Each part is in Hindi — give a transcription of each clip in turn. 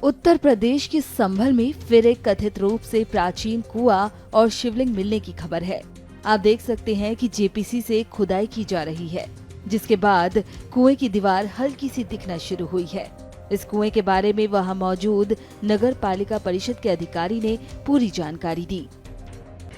उत्तर प्रदेश के संभल में फिर एक कथित रूप से प्राचीन कुआं और शिवलिंग मिलने की खबर है। आप देख सकते हैं कि जेपीसी से खुदाई की जा रही है, जिसके बाद कुएं की दीवार हल्की सी दिखना शुरू हुई है। इस कुएं के बारे में वहां मौजूद नगर पालिका परिषद के अधिकारी ने पूरी जानकारी दी।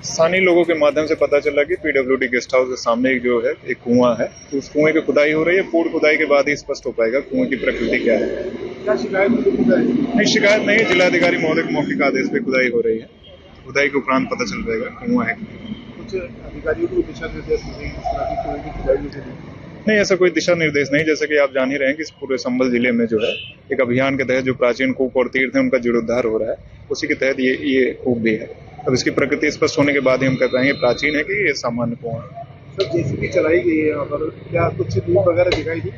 स्थानीय लोगों के माध्यम से पता चला कि पीडब्ल्यूडी गेस्ट हाउस के सामने एक कुआं है, तो उस कुएं की खुदाई हो रही है। पूर्ण खुदाई के बाद ही स्पष्ट हो पाएगा कुएं की प्रकृति क्या है। क्या शिकायत नहीं, शिकायत नहीं है। जिलाधिकारी महोदय के मौखिक आदेश पे खुदाई हो रही है। खुदाई के उपरांत पता चल जाएगा कुआं है। कुछ अधिकारियों को दिशा निर्देश नहीं, ऐसा कोई दिशा निर्देश नहीं। जैसे कि आप जान ही रहे हैं कि पूरे संभल जिले में जो है एक अभियान के तहत जो प्राचीन कूप और तीर्थ है उनका जीर्णोद्धार हो रहा है, उसी के तहत ये कूप भी है। अब इसकी प्रकृति स्पष्ट होने के बाद ही हम कह पाएंगे प्राचीन है कि ये सामान्य कुआं है। सर, जेसीबी चलाई गई है यहाँ पर, क्या कुछ दीप वगैरह दिखाई दी?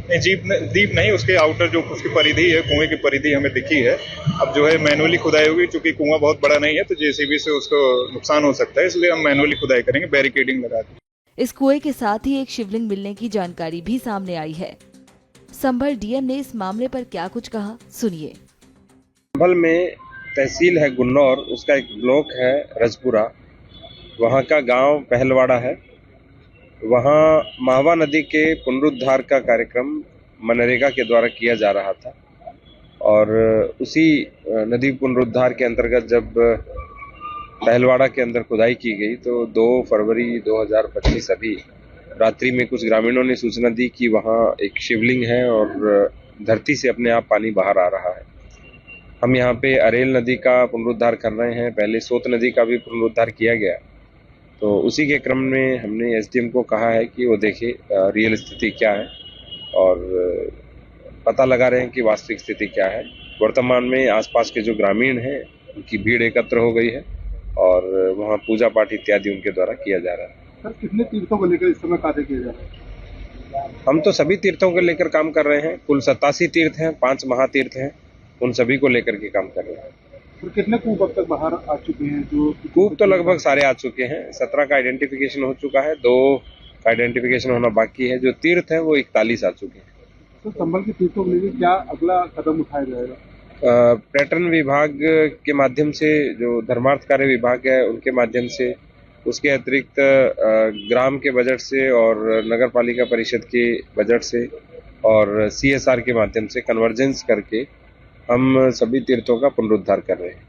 नहीं, दीप नहीं, उसके आउटर जो उसकी परिधि है, कुएं की परिधि हमें दिखी है। अब जो है मैनुअली खुदाई होगी, चूंकि कुआं बहुत बड़ा नहीं है तो जेसीबी से उसको नुकसान हो सकता है, इसलिए हम मैनुअली खुदाई करेंगे, बैरिकेडिंग लगा के। इस कुएं के साथ ही एक शिवलिंग मिलने की जानकारी भी सामने आई है। संभल डीएम ने इस मामले पर क्या कुछ कहा, सुनिए। संभल में तहसील है गुन्नौर, उसका एक ब्लॉक है रजपुरा, वहाँ का गांव पहलवाड़ा है। वहाँ माहवा नदी के पुनरुद्धार का कार्यक्रम मनरेगा के द्वारा किया जा रहा था और उसी नदी पुनरुद्धार के अंतर्गत जब पहलवाड़ा के अंदर खुदाई की गई तो 2 फरवरी 2025 अभी रात्रि में कुछ ग्रामीणों ने सूचना दी कि वहाँ एक शिवलिंग है और धरती से अपने आप पानी बाहर आ रहा है। हम यहाँ पे अरेल नदी का पुनरुद्धार कर रहे हैं, पहले सोत नदी का भी पुनरुद्धार किया गया, तो उसी के क्रम में हमने एसडीएम को कहा है कि वो देखे रियल स्थिति क्या है और पता लगा रहे हैं कि वास्तविक स्थिति क्या है। वर्तमान में आसपास के जो ग्रामीण हैं उनकी भीड़ एकत्र हो गई है और वहाँ पूजा पाठ इत्यादि उनके द्वारा किया जा रहा है। सर, कितने तीर्थों को लेकर इस समय कार्य किया जा रहा है? हम तो सभी तीर्थों को लेकर काम कर रहे हैं। कुल 87 तीर्थ हैं, 5 महातीर्थ हैं, उन सभी को लेकर के काम कर रहे हैं। तो कितने कूप अब तक बाहर आ चुके हैं? जो कूप तो लगभग सारे आ चुके हैं। 17 का आइडेंटिफिकेशन हो चुका है, 2 का आइडेंटिफिकेशन होना बाकी है। जो तीर्थ है वो 41 आ चुके हैं। तो संभल के तीर्थों को लेकर क्या अगला कदम उठाया जाएगा? पर्यटन विभाग के माध्यम से, जो धर्मार्थ कार्य विभाग है उनके माध्यम से, उसके अतिरिक्त ग्राम के बजट से और नगर पालिका परिषद के बजट से और CSR के माध्यम से कन्वर्जेंस करके हम सभी तीर्थों का पुनरुद्धार कर रहे हैं।